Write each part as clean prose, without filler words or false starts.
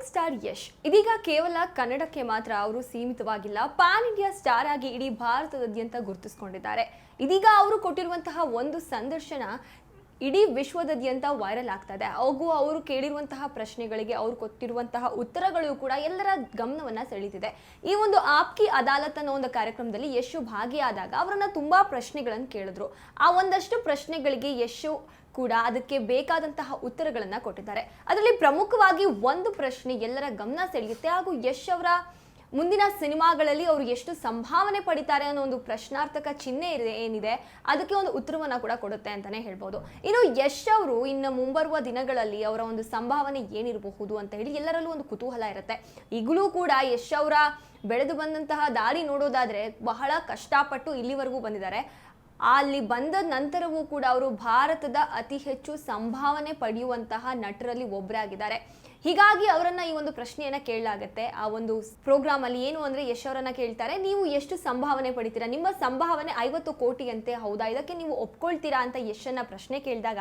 Star Yash ಇದೀಗ ಕೇವಲ ಕನ್ನಡಕ್ಕೆ ಮಾತ್ರ ಅವರು ಸೀಮಿತವಾಗಿಲ್ಲ, ಪ್ಯಾನ್ ಇಂಡಿಯಾ ಸ್ಟಾರ್ ಆಗಿ ಇಡೀ ಭಾರತದಾದ್ಯಂತ ಗುರುತಿಸಿಕೊಂಡಿದ್ದಾರೆ. ಇದೀಗ ಅವರು ಕೊಟ್ಟಿರುವಂತಹ ಒಂದು ಸಂದರ್ಶನ ಇಡೀ ವಿಶ್ವದಾದ್ಯಂತ ವೈರಲ್ ಆಗ್ತಾ ಇದೆ. ಅವರು ಕೇಳಿರುವಂತಹ ಪ್ರಶ್ನೆಗಳಿಗೆ ಅವರು ಕೊಟ್ಟಿರುವಂತಹ ಉತ್ತರಗಳು ಕೂಡ ಎಲ್ಲರ ಗಮನವನ್ನ ಸೆಳೀತಿದೆ. ಈ ಒಂದು ಆಪ್ಕಿ ಅದಾಲತ್ ಅನ್ನೋ ಒಂದು ಕಾರ್ಯಕ್ರಮದಲ್ಲಿ ಯಶ್ ಭಾಗಿಯಾದಾಗ ಅವರನ್ನ ತುಂಬಾ ಪ್ರಶ್ನೆಗಳನ್ನು ಕೇಳಿದ್ರು. ಆ ಒಂದಷ್ಟು ಪ್ರಶ್ನೆಗಳಿಗೆ ಯಶ್ ಕೂಡ ಅದಕ್ಕೆ ಬೇಕಾದಂತಹ ಉತ್ತರಗಳನ್ನ ಕೊಟ್ಟಿದ್ದಾರೆ. ಅದರಲ್ಲಿ ಪ್ರಮುಖವಾಗಿ ಒಂದು ಪ್ರಶ್ನೆ ಎಲ್ಲರ ಗಮನ ಸೆಳೆಯುತ್ತೆ ಹಾಗೂ ಯಶ್ ಅವರ ಮುಂದಿನ ಸಿನಿಮಾಗಳಲ್ಲಿ ಅವರು ಎಷ್ಟು ಸಂಭಾವನೆ ಪಡಿತಾರೆ ಅನ್ನೋ ಒಂದು ಪ್ರಶ್ನಾರ್ಥಕ ಚಿಹ್ನೆ ಏನಿದೆ ಅದಕ್ಕೆ ಒಂದು ಉತ್ತರವನ್ನ ಕೂಡ ಕೊಡುತ್ತೆ ಅಂತಾನೆ ಹೇಳ್ಬೋದು. ಇನ್ನು ಯಶ್ ಅವರು ಇನ್ನು ಮುಂಬರುವ ದಿನಗಳಲ್ಲಿ ಅವರ ಒಂದು ಸಂಭಾವನೆ ಏನಿರಬಹುದು ಅಂತ ಹೇಳಿ ಎಲ್ಲರಲ್ಲೂ ಒಂದು ಕುತೂಹಲ ಇರುತ್ತೆ. ಈಗಲೂ ಕೂಡ ಯಶ್ ಅವರ ಬೆಳೆದು ಬಂದಂತಹ ದಾರಿ ನೋಡೋದಾದ್ರೆ ಬಹಳ ಕಷ್ಟಪಟ್ಟು ಇಲ್ಲಿವರೆಗೂ ಬಂದಿದ್ದಾರೆ. ಅಲ್ಲಿ ಬಂದ ನಂತರವೂ ಕೂಡ ಅವರು ಭಾರತದ ಅತಿ ಹೆಚ್ಚು ಸಂಭಾವನೆ ಪಡೆಯುವಂತಹ ನಟರಲ್ಲಿ ಒಬ್ಬರಾಗಿದ್ದಾರೆ. ಹೀಗಾಗಿ ಅವರನ್ನ ಈ ಒಂದು ಪ್ರಶ್ನೆಯನ್ನ ಕೇಳಲಾಗುತ್ತೆ. ಆ ಒಂದು ಪ್ರೋಗ್ರಾಮ್ ಅಲ್ಲಿ ಏನು ಅಂದ್ರೆ ಯಶ್ ಅವರನ್ನ ಕೇಳ್ತಾರೆ, ನೀವು ಎಷ್ಟು ಸಂಭಾವನೆ ಪಡಿತೀರಾ, ನಿಮ್ಮ ಸಂಭಾವನೆ 50 ಕೋಟಿ ಅಂತೆ, ಹೌದಾ, ಇದಕ್ಕೆ ನೀವು ಒಪ್ಕೊಳ್ತೀರಾ ಅಂತ ಯಶನ್ನ ಪ್ರಶ್ನೆ ಕೇಳಿದಾಗ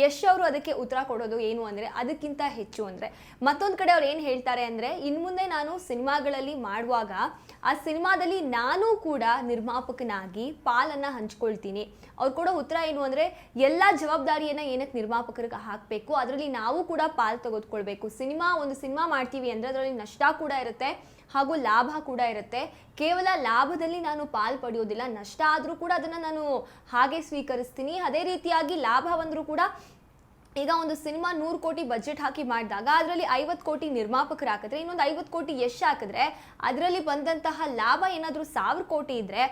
ಯಶ್ ಅವರು ಅದಕ್ಕೆ ಉತ್ತರ ಕೊಡೋದು ಏನು ಅಂದ್ರೆ ಅದಕ್ಕಿಂತ ಹೆಚ್ಚು ಅಂದ್ರೆ. ಮತ್ತೊಂದು ಕಡೆ ಅವ್ರು ಏನ್ ಹೇಳ್ತಾರೆ ಅಂದ್ರೆ, ಇನ್ಮುಂದೆ ನಾನು ಸಿನಿಮಾಗಳಲ್ಲಿ ಮಾಡುವಾಗ ಆ ಸಿನಿಮಾದಲ್ಲಿ ನಾನು ಕೂಡ ನಿರ್ಮಾಪಕನಾಗಿ ಪಾಲನ್ನ ಹಂಚ್ಕೊಳ್ತೀನಿ. ಅವ್ರು ಕೊಡೋ ಉತ್ತರ ಏನು ಅಂದ್ರೆ, ಎಲ್ಲಾ ಜವಾಬ್ದಾರಿಯನ್ನ ಏನಕ್ಕೆ ನಿರ್ಮಾಪಕರಿಗೆ ಹಾಕ್ಬೇಕು, ಅದರಲ್ಲಿ ನಾವು ಕೂಡ ಪಾಲ್ ತೆಗೆದುಕೊಳ್ಬೇಕು. ಒಂದು ಸಿನಿಮಾ ಮಾಡ್ತೀವಿ ಅಂದ್ರೆ ಅದರಲ್ಲಿ ನಷ್ಟ ಕೂಡ ಇರುತ್ತೆ ಹಾಗೂ ಲಾಭ ಕೂಡ ಇರುತ್ತೆ. ಕೇವಲ ಲಾಭದಲ್ಲಿ ನಾನು ಪಾಲ್ ಪಡೆಯೋದಿಲ್ಲ, ನಷ್ಟ ಆದ್ರೂ ಕೂಡ ಅದನ್ನ ನಾನು ಹಾಗೆ ಸ್ವೀಕರಿಸ್ತೀನಿ. ಅದೇ ರೀತಿಯಾಗಿ ಲಾಭ ಬಂದ್ರೂ ಕೂಡ ಈಗ ಒಂದು ಸಿನಿಮಾ 100 ಕೋಟಿ ಬಜೆಟ್ ಹಾಕಿ ಮಾಡಿದಾಗ ಅದರಲ್ಲಿ 50 ಕೋಟಿ ನಿರ್ಮಾಪಕರು ಹಾಕಿದ್ರೆ, ಇನ್ನೊಂದು 50 ಕೋಟಿ ಯಶ್ ಹಾಕಿದ್ರೆ ಅದರಲ್ಲಿ ಬಂದಂತಹ ಲಾಭ ಏನಾದರೂ 1000 ಕೋಟಿ ಇದ್ರೆ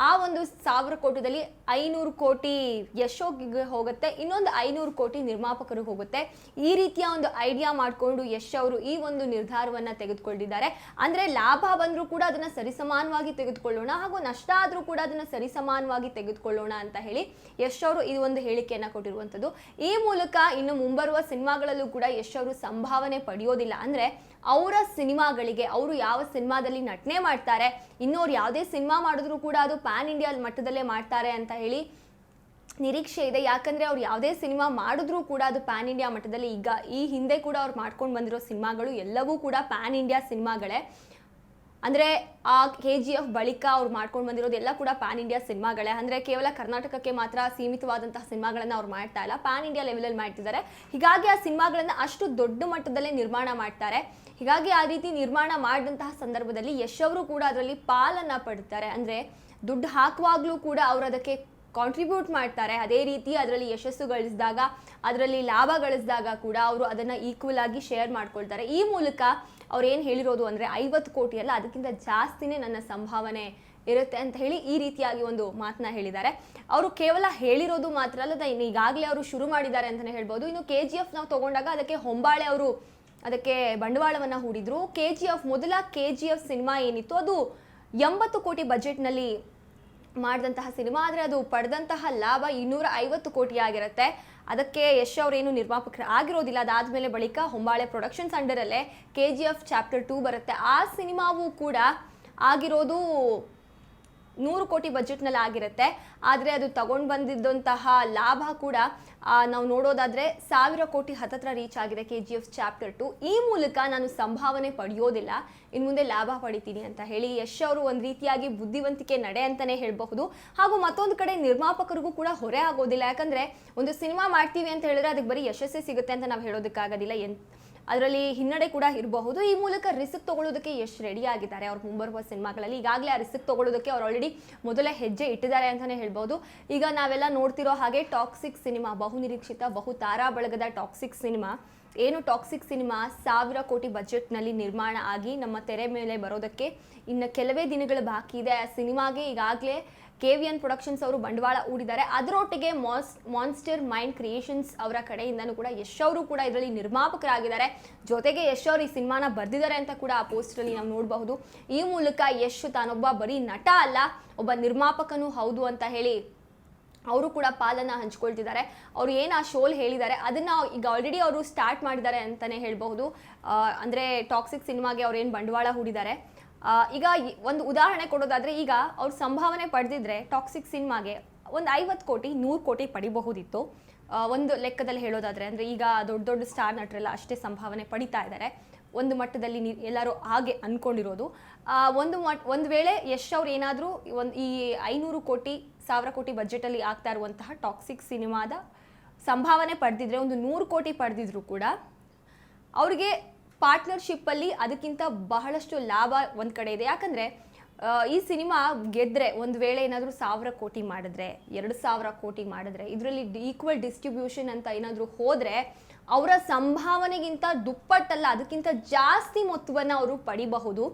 ಆ ಒಂದು 1000 ಕೋಟಿದಲ್ಲಿ 500 ಕೋಟಿ ಯಶೋಗೆ ಹೋಗುತ್ತೆ, ಇನ್ನೊಂದು 500 ಕೋಟಿ ನಿರ್ಮಾಪಕರಿಗೆ ಹೋಗುತ್ತೆ. ಈ ರೀತಿಯ ಒಂದು ಐಡಿಯಾ ಮಾಡಿಕೊಂಡು ಯಶ್ ಅವರು ಈ ಒಂದು ನಿರ್ಧಾರವನ್ನ ತೆಗೆದುಕೊಂಡಿದ್ದಾರೆ. ಅಂದ್ರೆ ಲಾಭ ಬಂದರೂ ಕೂಡ ಅದನ್ನ ಸರಿಸಮಾನವಾಗಿ ತೆಗೆದುಕೊಳ್ಳೋಣ ಹಾಗೂ ನಷ್ಟ ಆದ್ರೂ ಕೂಡ ಅದನ್ನ ಸರಿಸಮಾನವಾಗಿ ತೆಗೆದುಕೊಳ್ಳೋಣ ಅಂತ ಹೇಳಿ ಯಶ್ ಅವರು ಈ ಒಂದು ಹೇಳಿಕೆಯನ್ನ ಕೊಟ್ಟಿರುವಂತದ್ದು. ಈ ಮೂಲಕ ಇನ್ನು ಮುಂಬರುವ ಸಿನಿಮಾಗಳಲ್ಲೂ ಕೂಡ ಯಶ್ ಅವರು ಸಂಭಾವನೆ ಪಡೆಯೋದಿಲ್ಲ. ಅಂದ್ರೆ ಅವರ ಸಿನಿಮಾಗಳಿಗೆ ಅವರು ಯಾವ ಸಿನಿಮಾದಲ್ಲಿ ನಟನೆ ಮಾಡ್ತಾರೆ, ಇನ್ನೋರು ಯಾವುದೇ ಸಿನಿಮಾ ಮಾಡಿದ್ರು ಕೂಡ ಅದು ಪ್ಯಾನ್ ಇಂಡಿಯಾ ಮಟ್ಟದಲ್ಲೇ ಮಾಡ್ತಾರೆ ಅಂತ ಹೇಳಿ ನಿರೀಕ್ಷೆ ಇದೆ. ಯಾಕಂದ್ರೆ ಅವ್ರು ಯಾವುದೇ ಸಿನಿಮಾ ಮಾಡಿದ್ರು ಕೂಡ ಅದು ಪ್ಯಾನ್ ಇಂಡಿಯಾ ಮಟ್ಟದಲ್ಲಿ, ಈಗ ಈ ಹಿಂದೆ ಕೂಡ ಅವ್ರು ಮಾಡ್ಕೊಂಡು ಬಂದಿರೋ ಸಿನಿಮಾಗಳು ಎಲ್ಲವೂ ಕೂಡ ಪ್ಯಾನ್ ಇಂಡಿಯಾ ಸಿನಿಮಾಗಳೇ. ಅಂದರೆ ಆ KGF ಬಳಿಕ ಅವ್ರು ಮಾಡ್ಕೊಂಡು ಬಂದಿರೋದು ಎಲ್ಲ ಕೂಡ ಪ್ಯಾನ್ ಇಂಡಿಯಾ ಸಿನಿಮಾಗಳೇ. ಅಂದರೆ ಕೇವಲ ಕರ್ನಾಟಕಕ್ಕೆ ಮಾತ್ರ ಸೀಮಿತವಾದಂತಹ ಸಿನಿಮಾಗಳನ್ನು ಅವ್ರು ಮಾಡ್ತಾ ಇಲ್ಲ, ಪ್ಯಾನ್ ಇಂಡಿಯಾ ಲೆವೆಲಲ್ಲಿ ಮಾಡ್ತಿದ್ದಾರೆ. ಹೀಗಾಗಿ ಆ ಸಿನಿಮಾಗಳನ್ನು ಅಷ್ಟು ದೊಡ್ಡ ಮಟ್ಟದಲ್ಲೇ ನಿರ್ಮಾಣ ಮಾಡ್ತಾರೆ. ಹೀಗಾಗಿ ಆ ರೀತಿ ನಿರ್ಮಾಣ ಮಾಡಿದಂತಹ ಸಂದರ್ಭದಲ್ಲಿ ಯಶ್ ಅವರು ಕೂಡ ಅದರಲ್ಲಿ ಪಾಲನ್ನು ಪಡ್ತಾರೆ. ಅಂದರೆ ದುಡ್ಡು ಹಾಕುವಾಗಲೂ ಕೂಡ ಅವರು ಅದಕ್ಕೆ ಕಾಂಟ್ರಿಬ್ಯೂಟ್ ಮಾಡ್ತಾರೆ. ಅದೇ ರೀತಿ ಅದರಲ್ಲಿ ಯಶಸ್ಸು ಗಳಿಸಿದಾಗ, ಅದರಲ್ಲಿ ಲಾಭ ಗಳಿಸಿದಾಗ ಕೂಡ ಅವರು ಅದನ್ನು ಈಕ್ವಲ್ ಆಗಿ ಶೇರ್ ಮಾಡ್ಕೊಳ್ತಾರೆ. ಈ ಮೂಲಕ ಅವ್ರು ಏನು ಹೇಳಿರೋದು ಅಂದರೆ 50 ಕೋಟಿ ಅಲ್ಲ, ಅದಕ್ಕಿಂತ ಜಾಸ್ತಿನೇ ನನ್ನ ಸಂಭಾವನೆ ಇರುತ್ತೆ ಅಂತ ಹೇಳಿ ಈ ರೀತಿಯಾಗಿ ಒಂದು ಮಾತನ್ನ ಹೇಳಿದ್ದಾರೆ. ಅವರು ಕೇವಲ ಹೇಳಿರೋದು ಮಾತ್ರ ಅಲ್ಲದ ಈಗಾಗಲೇ ಅವರು ಶುರು ಮಾಡಿದ್ದಾರೆ ಅಂತಲೇ ಹೇಳ್ಬೋದು. ಇನ್ನು KGF ನಾವು ತಗೊಂಡಾಗ ಅದಕ್ಕೆ ಹೊಂಬಾಳೆ ಅವರು ಅದಕ್ಕೆ ಬಂಡವಾಳವನ್ನು ಹೂಡಿದ್ರು. ಮೊದಲ KGF ಸಿನಿಮಾ ಏನಿತ್ತು ಅದು 80 ಕೋಟಿ ಬಜೆಟ್ನಲ್ಲಿ ಮಾಡಿದಂತಹ ಸಿನಿಮಾ. ಆದರೆ ಅದು ಪಡೆದಂತಹ ಲಾಭ 250 ಕೋಟಿ ಆಗಿರುತ್ತೆ. ಅದಕ್ಕೆ ಯಶ್ ಅವರೇನು ನಿರ್ಮಾಪಕರು ಆಗಿರೋದಿಲ್ಲ. ಅದಾದಮೇಲೆ ಬಳಿಕ ಹೊಂಬಾಳೆ ಪ್ರೊಡಕ್ಷನ್ಸ್ ಅಂಡರಲ್ಲೇ KGF ಚಾಪ್ಟರ್ 2 ಬರುತ್ತೆ. ಆ ಸಿನಿಮಾವೂ ಕೂಡ ಆಗಿರೋದು 100 ಕೋಟಿ ಬಜೆಟ್ನಲ್ಲಿ ಆಗಿರುತ್ತೆ. ಆದರೆ ಅದು ತಗೊಂಡು ಬಂದಿದ್ದಂತಹ ಲಾಭ ಕೂಡ ನಾವು ನೋಡೋದಾದರೆ 1000 ಕೋಟಿ ಹತ್ತತ್ರ ರೀಚ್ ಆಗಿದೆ KGF ಚಾಪ್ಟರ್ 2. ಈ ಮೂಲಕ ನಾನು ಸಂಭಾವನೆ ಪಡೆಯೋದಿಲ್ಲ, ಇನ್ನು ಮುಂದೆ ಲಾಭ ಪಡಿತೀನಿ ಅಂತ ಹೇಳಿ ಯಶ್ ಅವರು ಒಂದು ರೀತಿಯಾಗಿ ಬುದ್ಧಿವಂತಿಕೆ ನಡೆ ಅಂತಲೇ ಹೇಳಬಹುದು. ಹಾಗೂ ಮತ್ತೊಂದು ಕಡೆ ನಿರ್ಮಾಪಕರಿಗೂ ಕೂಡ ಹೊರೆ ಆಗೋದಿಲ್ಲ. ಯಾಕಂದರೆ ಒಂದು ಸಿನಿಮಾ ಮಾಡ್ತೀವಿ ಅಂತ ಹೇಳಿದ್ರೆ ಅದಕ್ಕೆ ಬರೀ ಯಶಸ್ಸೇ ಸಿಗುತ್ತೆ ಅಂತ ನಾವು ಹೇಳೋದಕ್ಕಾಗೋದಿಲ್ಲ, ಅದರಲ್ಲಿ ಹಿನ್ನಡೆ ಕೂಡ ಇರಬಹುದು. ಈ ಮೂಲಕ ರಿಸ್ಕ್ ತಗೊಳ್ಳೋದಕ್ಕೆ ಯಶ್ ರೆಡಿ ಆಗಿದ್ದಾರೆ. ಅವ್ರು ಮುಂಬರುವ ಸಿನಿಮಾಗಳಲ್ಲಿ ಈಗಾಗಲೇ ಆ ರಿಸ್ಕ್ ತಗೊಳ್ಳೋದಕ್ಕೆ ಅವ್ರು ಆಲ್ರೆಡಿ ಮೊದಲೇ ಹೆಜ್ಜೆ ಇಟ್ಟಿದ್ದಾರೆ ಅಂತಲೇ ಹೇಳ್ಬೋದು. ಈಗ ನಾವೆಲ್ಲ ನೋಡ್ತಿರೋ ಹಾಗೆ ಟಾಕ್ಸಿಕ್ ಸಿನಿಮಾ, ಬಹುನಿರೀಕ್ಷಿತ ಬಹು ತಾರಾ ಬಳಗದ ಟಾಕ್ಸಿಕ್ ಸಿನಿಮಾ, ಟಾಕ್ಸಿಕ್ ಸಿನಿಮಾ 1000 ಕೋಟಿ ಬಜೆಟ್ನಲ್ಲಿ ನಿರ್ಮಾಣ ಆಗಿ ನಮ್ಮ ತೆರೆ ಮೇಲೆ ಬರೋದಕ್ಕೆ ಇನ್ನು ಕೆಲವೇ ದಿನಗಳು ಬಾಕಿ ಇದೆ. ಆ ಸಿನಿಮಾಗೆ ಈಗಾಗಲೇ KVN ಪ್ರೊಡಕ್ಷನ್ಸ್ ಅವರು ಬಂಡವಾಳ ಹೂಡಿದ್ದಾರೆ. ಅದರೊಟ್ಟಿಗೆ ಮಾನ್ಸ್ಟರ್ ಮೈಂಡ್ ಕ್ರಿಯೇಷನ್ಸ್ ಅವರ ಕಡೆಯಿಂದನೂ ಕೂಡ ಯಶ್ ಅವರು ಕೂಡ ಇದರಲ್ಲಿ ನಿರ್ಮಾಪಕರಾಗಿದ್ದಾರೆ. ಜೊತೆಗೆ ಯಶ್ ಅವರು ಈ ಸಿನಿಮಾನ ಬರೆದಿದ್ದಾರೆ ಅಂತ ಕೂಡ ಆ ಪೋಸ್ಟರಲ್ಲಿ ನಾವು ನೋಡಬಹುದು. ಈ ಮೂಲಕ ಯಶ್ ತಾನೊಬ್ಬ ಬರೀ ನಟ ಅಲ್ಲ, ಒಬ್ಬ ನಿರ್ಮಾಪಕನೂ ಹೌದು ಅಂತ ಹೇಳಿ ಅವರು ಕೂಡ ಪಾಲನ್ನು ಹಂಚ್ಕೊಳ್ತಿದ್ದಾರೆ. ಅವರು ಏನು ಆ ಶೋಲ್ ಹೇಳಿದ್ದಾರೆ ಅದನ್ನು ಈಗ ಆಲ್ರೆಡಿ ಅವರು ಸ್ಟಾರ್ಟ್ ಮಾಡಿದ್ದಾರೆ ಅಂತಲೇ ಹೇಳಬಹುದು. ಅಂದರೆ ಟಾಕ್ಸಿಕ್ ಸಿನಿಮಾಗೆ ಅವ್ರು ಏನು ಬಂಡವಾಳ ಹೂಡಿದ್ದಾರೆ. ಈಗ ಒಂದು ಉದಾಹರಣೆ ಕೊಡೋದಾದರೆ, ಈಗ ಅವ್ರು ಸಂಭಾವನೆ ಪಡೆದಿದ್ರೆ ಟಾಕ್ಸಿಕ್ ಸಿನಿಮಾಗೆ ಒಂದು 50 ಕೋಟಿ 100 ಕೋಟಿ ಪಡಿಬಹುದಿತ್ತು. ಒಂದು ಲೆಕ್ಕದಲ್ಲಿ ಹೇಳೋದಾದರೆ. ಅಂದರೆ ಈಗ ದೊಡ್ಡ ದೊಡ್ಡ ಸ್ಟಾರ್ ನಟರೆಲ್ಲ ಅಷ್ಟೇ ಸಂಭಾವನೆ ಪಡಿತಾ ಇದ್ದಾರೆ. ಒಂದು ಮಟ್ಟದಲ್ಲಿ ಎಲ್ಲರೂ ಹಾಗೆ ಅಂದ್ಕೊಂಡಿರೋದು. ಒಂದು ವೇಳೆ ಯಶ್ ಅವ್ರು ಏನಾದರೂ ಈ 500 ಕೋಟಿ 1000 ಕೋಟಿ ಬಜೆಟಲ್ಲಿ ಆಗ್ತಾ ಇರುವಂತಹ ಟಾಕ್ಸಿಕ್ ಸಿನಿಮಾದ ಸಂಭಾವನೆ ಪಡೆದಿದ್ರೆ, ಒಂದು 100 ಕೋಟಿ ಪಡೆದಿದ್ರು ಕೂಡ ಅವ್ರಿಗೆ ಪಾರ್ಟ್ನರ್ಶಿಪ್ಪಲ್ಲಿ ಅದಕ್ಕಿಂತ ಬಹಳಷ್ಟು ಲಾಭ ಒಂದು ಕಡೆ ಇದೆ. ಯಾಕಂದರೆ ಈ ಸಿನಿಮಾ ಗೆದ್ದರೆ, ಒಂದು ವೇಳೆ ಏನಾದರೂ 1000 ಕೋಟಿ ಮಾಡಿದ್ರೆ, 2000 ಕೋಟಿ ಮಾಡಿದ್ರೆ, ಇದರಲ್ಲಿ ಈಕ್ವಲ್ ಡಿಸ್ಟ್ರಿಬ್ಯೂಷನ್ ಅಂತ ಏನಾದರೂ ಹೋದರೆ ಅವರ ಸಂಭಾವನೆಗಿಂತ ದುಪ್ಪಟ್ಟಲ್ಲ, ಅದಕ್ಕಿಂತ ಜಾಸ್ತಿ ಮೊತ್ತವನ್ನು ಅವರು ಪಡಿಬಹುದು.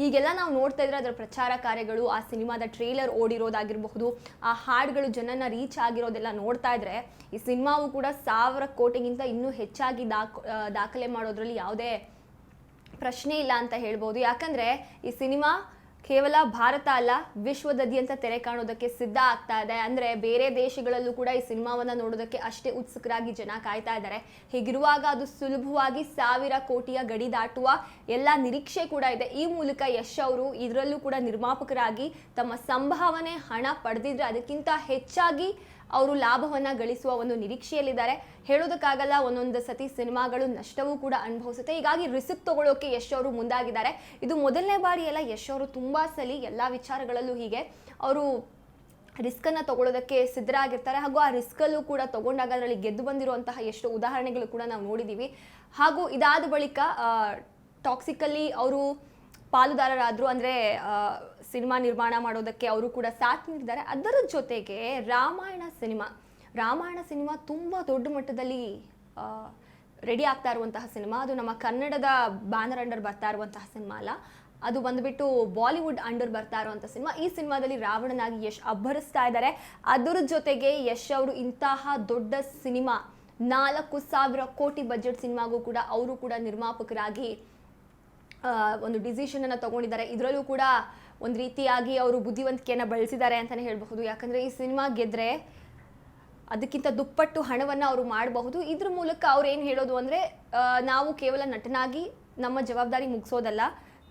ಈಗೆಲ್ಲ ನಾವು ನೋಡ್ತಾ ಇದ್ರೆ ಅದರ ಪ್ರಚಾರ ಕಾರ್ಯಗಳು, ಆ ಸಿನಿಮಾದ ಟ್ರೇಲರ್ ಓಡಿರೋದಾಗಿರಬಹುದು, ಆ ಹಾಡುಗಳು ಜನನ ರೀಚ್ ಆಗಿರೋದೆಲ್ಲ ನೋಡ್ತಾ ಇದ್ರೆ ಈ ಸಿನಿಮಾವು ಕೂಡ 1000 ಕೋಟಿಗಿಂತ ಇನ್ನೂ ಹೆಚ್ಚಾಗಿ ದಾಖಲೆ ಮಾಡೋದ್ರಲ್ಲಿ ಯಾವುದೇ ಪ್ರಶ್ನೆ ಇಲ್ಲ ಅಂತ ಹೇಳ್ಬೋದು. ಯಾಕಂದರೆ ಈ ಸಿನಿಮಾ ಕೇವಲ ಭಾರತ ಅಲ್ಲ, ವಿಶ್ವದಾದ್ಯಂತ ತೆರೆ ಕಾಣೋದಕ್ಕೆ ಸಿದ್ಧ ಆಗ್ತಾ ಇದೆ. ಅಂದರೆ ಬೇರೆ ದೇಶಗಳಲ್ಲೂ ಕೂಡ ಈ ಸಿನಿಮಾವನ್ನು ನೋಡೋದಕ್ಕೆ ಅಷ್ಟೇ ಉತ್ಸುಕರಾಗಿ ಜನ ಕಾಯ್ತಾ ಇದ್ದಾರೆ. ಹೀಗಿರುವಾಗ ಅದು ಸುಲಭವಾಗಿ 1000 ಕೋಟಿಯ ಗಡಿ ದಾಟುವ ಎಲ್ಲ ನಿರೀಕ್ಷೆ ಕೂಡ ಇದೆ. ಈ ಮೂಲಕ ಯಶ್ ಅವರು ಇದರಲ್ಲೂ ಕೂಡ ನಿರ್ಮಾಪಕರಾಗಿ ತಮ್ಮ ಸಂಭಾವನೆ ಹಣ ಪಡೆದಿದ್ರೆ ಅದಕ್ಕಿಂತ ಹೆಚ್ಚಾಗಿ ಅವರು ಲಾಭವನ್ನು ಗಳಿಸುವ ಒಂದು ನಿರೀಕ್ಷೆಯಲ್ಲಿದ್ದಾರೆ. ಹೇಳೋದಕ್ಕಾಗಲ್ಲ, ಒಂದೊಂದು ಸತಿ ಸಿನಿಮಾಗಳು ನಷ್ಟವೂ ಕೂಡ ಅನುಭವಿಸುತ್ತೆ. ಹೀಗಾಗಿ ರಿಸ್ಕ್ ತಗೊಳ್ಳೋಕೆ ಯಶ್ ಅವರು ಮುಂದಾಗಿದ್ದಾರೆ. ಇದು ಮೊದಲನೇ ಬಾರಿ ಅಲ್ಲ, ಯಶ್ ಅವರು ತುಂಬ ಸಲ ಎಲ್ಲ ವಿಚಾರಗಳಲ್ಲೂ ಹೀಗೆ ಅವರು ರಿಸ್ಕನ್ನು ತಗೊಳ್ಳೋದಕ್ಕೆ ಸಿದ್ಧರಾಗಿರ್ತಾರೆ. ಹಾಗೂ ಆ ರಿಸ್ಕಲ್ಲೂ ಕೂಡ ತಗೊಂಡಾಗ ಅದರಲ್ಲಿ ಗೆದ್ದು ಬಂದಿರುವಂತಹ ಎಷ್ಟೋ ಉದಾಹರಣೆಗಳು ಕೂಡ ನಾವು ನೋಡಿದ್ದೀವಿ. ಹಾಗೂ ಇದಾದ ಬಳಿಕ ಟಾಕ್ಸಿಕಲ್ಲಿ ಅವರು ಪಾಲುದಾರರಾದರು. ಅಂದರೆ ಸಿನಿಮಾ ನಿರ್ಮಾಣ ಮಾಡೋದಕ್ಕೆ ಅವರು ಕೂಡ ಸಾಥ್ ನೀಡಿದ್ದಾರೆ. ಅದರ ಜೊತೆಗೆ ರಾಮಾಯಣ ಸಿನಿಮಾ ತುಂಬ ದೊಡ್ಡ ಮಟ್ಟದಲ್ಲಿ ರೆಡಿ ಆಗ್ತಾ ಇರುವಂತಹ ಸಿನಿಮಾ. ಅದು ನಮ್ಮ ಕನ್ನಡದ ಬ್ಯಾನರ್ ಅಂಡರ್ ಬರ್ತಾ ಇರುವಂತಹ ಸಿನಿಮಾ ಅಲ್ಲ, ಅದು ಬಂದುಬಿಟ್ಟು ಬಾಲಿವುಡ್ ಅಂಡರ್ ಬರ್ತಾ ಇರುವಂಥ ಸಿನಿಮಾ. ಈ ಸಿನಿಮಾದಲ್ಲಿ ರಾವಣನಾಗಿ ಯಶ್ ಅಬ್ಬರಿಸ್ತಾ ಇದ್ದಾರೆ. ಅದರ ಜೊತೆಗೆ ಯಶ್ ಅವರು ಇಂತಹ ದೊಡ್ಡ ಸಿನಿಮಾ 4000 ಕೋಟಿ ಬಜೆಟ್ ಸಿನಿಮಾಗೂ ಕೂಡ ಅವರು ಕೂಡ ನಿರ್ಮಾಪಕರಾಗಿ ಒಂದು ಡಿಸಿಷನನ್ನು ತಗೊಂಡಿದ್ದಾರೆ. ಇದರಲ್ಲೂ ಕೂಡ ಒಂದು ರೀತಿಯಾಗಿ ಅವರು ಬುದ್ಧಿವಂತಿಕೆಯನ್ನು ಬಳಸಿದ್ದಾರೆ ಅಂತಲೇ ಹೇಳಬಹುದು. ಯಾಕಂದರೆ ಈ ಸಿನಿಮಾ ಗೆದ್ದರೆ ಅದಕ್ಕಿಂತ ದುಪ್ಪಟ್ಟು ಹಣವನ್ನು ಅವರು ಮಾಡಬಹುದು. ಇದ್ರ ಮೂಲಕ ಅವ್ರು ಏನು ಹೇಳೋದು ಅಂದರೆ, ನಾವು ಕೇವಲ ನಟನಾಗಿ ನಮ್ಮ ಜವಾಬ್ದಾರಿ ಮುಗಿಸೋದಲ್ಲ,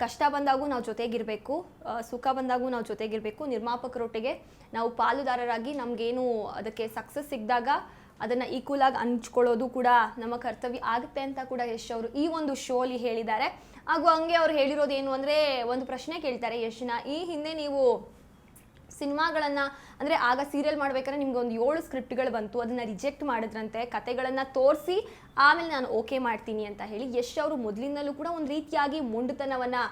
ಕಷ್ಟ ಬಂದಾಗೂ ನಾವು ಜೊತೆಗಿರಬೇಕು, ಸುಖ ಬಂದಾಗೂ ನಾವು ಜೊತೆಗಿರಬೇಕು, ನಿರ್ಮಾಪಕರೊಟ್ಟಿಗೆ ನಾವು ಪಾಲುದಾರರಾಗಿ ನಮಗೇನು ಅದಕ್ಕೆ ಸಕ್ಸಸ್ ಸಿಕ್ಕಿದಾಗ ಅದನ್ನು ಈಕ್ವಲ್ ಆಗಿ ಹಂಚ್ಕೊಳ್ಳೋದು ಕೂಡ ನಮ್ಮ ಕರ್ತವ್ಯ ಆಗುತ್ತೆ ಅಂತ ಕೂಡ ಯಶ್ ಅವರು ಈ ಒಂದು ಶೋಲಿ ಹೇಳಿದ್ದಾರೆ. ಹಾಗೂ ಹಂಗೆ ಅವ್ರು ಹೇಳಿರೋದು ಏನು ಅಂದರೆ, ಒಂದು ಪ್ರಶ್ನೆ ಕೇಳ್ತಾರೆ ಯಶ್ನ, ಈ ಹಿಂದೆ ನೀವು ಸಿನಿಮಾಗಳನ್ನು ಅಂದರೆ ಆಗ ಸೀರಿಯಲ್ ಮಾಡ್ಬೇಕಾದ್ರೆ ನಿಮ್ಗೆ ಒಂದು 7 ಸ್ಕ್ರಿಪ್ಟ್ಗಳು ಬಂತು, ಅದನ್ನು ರಿಜೆಕ್ಟ್ ಮಾಡಿದ್ರಂತೆ, ಕತೆಗಳನ್ನು ತೋರಿಸಿ ಆಮೇಲೆ ನಾನು ಓಕೆ ಮಾಡ್ತೀನಿ ಅಂತ ಹೇಳಿ. ಯಶ್ ಅವರು ಮೊದಲಿಂದಲೂ ಕೂಡ ಒಂದು ರೀತಿಯಾಗಿ ಮೊಂಡುತನವನ್ನು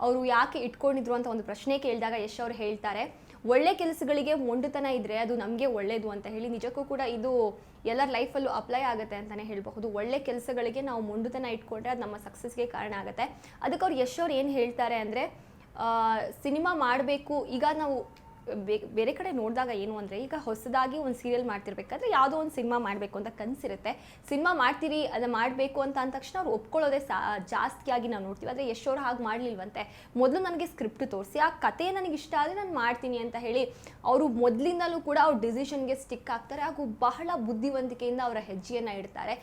ಅವರು ಯಾಕೆ ಇಟ್ಕೊಂಡಿದ್ರು ಅಂತ ಒಂದು ಪ್ರಶ್ನೆ ಕೇಳಿದಾಗ ಯಶ್ ಅವರು ಹೇಳ್ತಾರೆ, ಒಳ್ಳೆ ಕೆಲಸಗಳಿಗೆ ಮೊಂಡುತನ ಇದ್ದರೆ ಅದು ನಮಗೆ ಒಳ್ಳೆಯದು ಅಂತ ಹೇಳಿ. ನಿಜಕ್ಕೂ ಕೂಡ ಇದು ಎಲ್ಲರ ಲೈಫಲ್ಲೂ ಅಪ್ಲೈ ಆಗುತ್ತೆ ಅಂತಲೇ ಹೇಳಬಹುದು. ಒಳ್ಳೆ ಕೆಲಸಗಳಿಗೆ ನಾವು ಮೊಂಡುತನ ಇಟ್ಕೊಂಡ್ರೆ ಅದು ನಮ್ಮ ಸಕ್ಸಸ್ಗೆ ಕಾರಣ ಆಗುತ್ತೆ. ಅದಕ್ಕೆ ಅವ್ರು ಯಶ್ ಅವ್ರು ಏನು ಹೇಳ್ತಾರೆ ಅಂದರೆ, ಸಿನಿಮಾ ಮಾಡಬೇಕು, ಈಗ ನಾವು ಬೇರೆ ಕಡೆ ನೋಡಿದಾಗ ಏನು ಅಂದರೆ, ಈಗ ಹೊಸದಾಗಿ ಒಂದು ಸೀರಿಯಲ್ ಮಾಡ್ತಿರ್ಬೇಕಾದ್ರೆ ಯಾವುದೋ ಒಂದು ಸಿನಿಮಾ ಮಾಡಬೇಕು ಅಂತ ಕನಸಿರುತ್ತೆ. ಸಿನಿಮಾ ಮಾಡ್ತೀರಿ, ಅದನ್ನು ಮಾಡಬೇಕು ಅಂತ ಅಂದ ತಕ್ಷಣ ಅವ್ರು ಒಪ್ಕೊಳ್ಳೋದೇ ಜಾಸ್ತಿಯಾಗಿ ನಾವು ನೋಡ್ತೀವಿ. ಆದರೆ ಯಶ್ ಅವ್ರು ಹಾಗೆ ಮಾಡಲಿಲ್ವಂತೆ. ಮೊದಲು ನನಗೆ ಸ್ಕ್ರಿಪ್ಟ್ ತೋರಿಸಿ, ಆ ಕತೆ ನನಗೆ ಇಷ್ಟ ಆದರೆ ನಾನು ಮಾಡ್ತೀನಿ ಅಂತ ಹೇಳಿ ಅವರು ಮೊದಲಿಂದಲೂ ಕೂಡ ಅವ್ರ ಡಿಸಿಷನ್ಗೆ ಸ್ಟಿಕ್ ಆಗ್ತಾರೆ. ಹಾಗೂ ಬಹಳ ಬುದ್ಧಿವಂತಿಕೆಯಿಂದ ಅವರ ಹೆಜ್ಜೆಯನ್ನು ಇಡ್ತಾರೆ.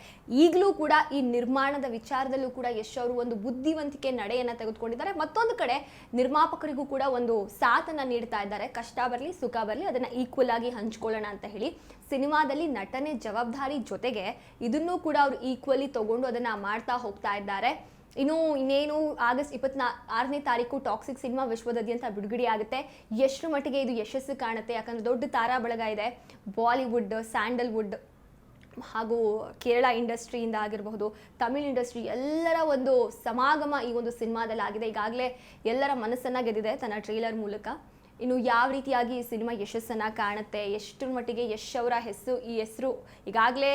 ಈಗಲೂ ಕೂಡ ಈ ನಿರ್ಮಾಣದ ವಿಚಾರದಲ್ಲೂ ಕೂಡ ಯಶ್ ಅವರು ಒಂದು ಬುದ್ಧಿವಂತಿಕೆ ನಡೆಯನ್ನು ತೆಗೆದುಕೊಂಡಿದ್ದಾರೆ. ಮತ್ತೊಂದು ಕಡೆ ನಿರ್ಮಾಪಕರಿಗೂ ಕೂಡ ಒಂದು ಸಾಥನ್ನು ನೀಡ್ತಾ ಇದ್ದಾರೆ. ಕಷ್ಟ ಬರಲಿ ಸುಖ ಬರಲಿ ಅದನ್ನು ಈಕ್ವಲ್ ಆಗಿ ಹಂಚ್ಕೊಳ್ಳೋಣ ಅಂತ ಹೇಳಿ. ಸಿನಿಮಾದಲ್ಲಿ ನಟನೆ ಜವಾಬ್ದಾರಿ ಜೊತೆಗೆ ಇದನ್ನೂ ಕೂಡ ಅವರು ಈಕ್ವಲಿ ತಗೊಂಡು ಅದನ್ನು ಮಾಡ್ತಾ ಹೋಗ್ತಾ ಇದ್ದಾರೆ. ಇನ್ನೇನು ಆಗಸ್ಟ್ 26ನೇ ತಾರೀಕು ಟಾಕ್ಸಿಕ್ ಸಿನಿಮಾ ವಿಶ್ವದಾದ್ಯಂತ ಬಿಡುಗಡೆ ಆಗುತ್ತೆ. ಎಷ್ಟು ಮಟ್ಟಿಗೆ ಇದು ಯಶಸ್ಸು ಕಾಣುತ್ತೆ, ಯಾಕಂದರೆ ದೊಡ್ಡ ತಾರಾ ಬಳಗ ಇದೆ. ಬಾಲಿವುಡ್, ಸ್ಯಾಂಡಲ್ವುಡ್ ಹಾಗೂ ಕೇರಳ ಇಂಡಸ್ಟ್ರಿಯಿಂದ ಆಗಿರಬಹುದು, ತಮಿಳ್ ಇಂಡಸ್ಟ್ರಿ, ಎಲ್ಲರ ಒಂದು ಸಮಾಗಮ ಈ ಒಂದು ಸಿನಿಮಾದಲ್ಲಿ ಆಗಿದೆ. ಈಗಾಗಲೇ ಎಲ್ಲರ ಮನಸ್ಸನ್ನು ಗೆದ್ದಿದೆ ತನ್ನ ಟ್ರೇಲರ್ ಮೂಲಕ. ಇನ್ನು ಯಾವ ರೀತಿಯಾಗಿ ಈ ಸಿನಿಮಾ ಯಶಸ್ಸನ್ನು ಕಾಣುತ್ತೆ, ಎಷ್ಟರ ಮಟ್ಟಿಗೆ ಯಶ್ ಅವರ ಹೆಸರು ಈಗಾಗಲೇ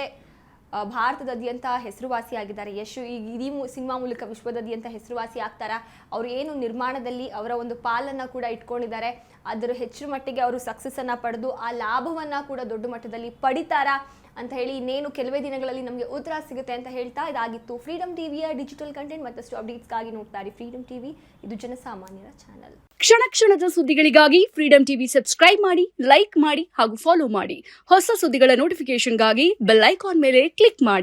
ಭಾರತದಾದ್ಯಂತ ಹೆಸರುವಾಸಿಯಾಗಿದ್ದಾರೆ. ಯಶ್ ಈ ಸಿನಿಮಾ ಮೂಲಕ ವಿಶ್ವದಾದ್ಯಂತ ಹೆಸರುವಾಸಿ ಆಗ್ತಾರಾ, ಅವರು ಏನು ನಿರ್ಮಾಣದಲ್ಲಿ ಅವರ ಒಂದು ಪಾಲನ್ನು ಕೂಡ ಇಟ್ಕೊಂಡಿದ್ದಾರೆ, ಅದರ ಹೆಚ್ಚು ಮಟ್ಟಿಗೆ ಅವರು ಸಕ್ಸಸ್ಸನ್ನು ಪಡೆದು ಆ ಲಾಭವನ್ನು ಕೂಡ ದೊಡ್ಡ ಮಟ್ಟದಲ್ಲಿ ಪಡಿತಾರಾ ಅಂತ ಹೇಳಿ ಇನ್ನೇನು ಕೆಲವೇ ದಿನಗಳಲ್ಲಿ ನಮಗೆ ಉತ್ತರ ಸಿಗುತ್ತೆ ಅಂತ ಹೇಳ್ತಾ ಇದಾಗಿತ್ತು ಫ್ರೀಡಮ್ ಟಿವಿಯ ಡಿಜಿಟಲ್ ಕಂಟೆಂಟ್. ಮತ್ತಷ್ಟು ಅಪ್ಡೇಟ್ಸ್ಗಾಗಿ ನೋಡ್ತಾ ಇರಿ ಫ್ರೀಡಮ್ ಟಿವಿ, ಇದು ಜನಸಾಮಾನ್ಯರ ಚಾನಲ್. ಕ್ಷಣ ಕ್ಷಣದ ಸುದ್ದಿಗಳಿಗಾಗಿ ಫ್ರೀಡಮ್ ಟಿವಿ ಸಬ್ಸ್ಕ್ರೈಬ್ ಮಾಡಿ, ಲೈಕ್ ಮಾಡಿ ಹಾಗೂ ಫಾಲೋ ಮಾಡಿ. ಹೊಸ ಸುದ್ದಿಗಳ ನೋಟಿಫಿಕೇಶನ್ಗಾಗಿ ಬೆಲ್ ಐಕಾನ್ ಮೇಲೆ ಕ್ಲಿಕ್ ಮಾಡಿ.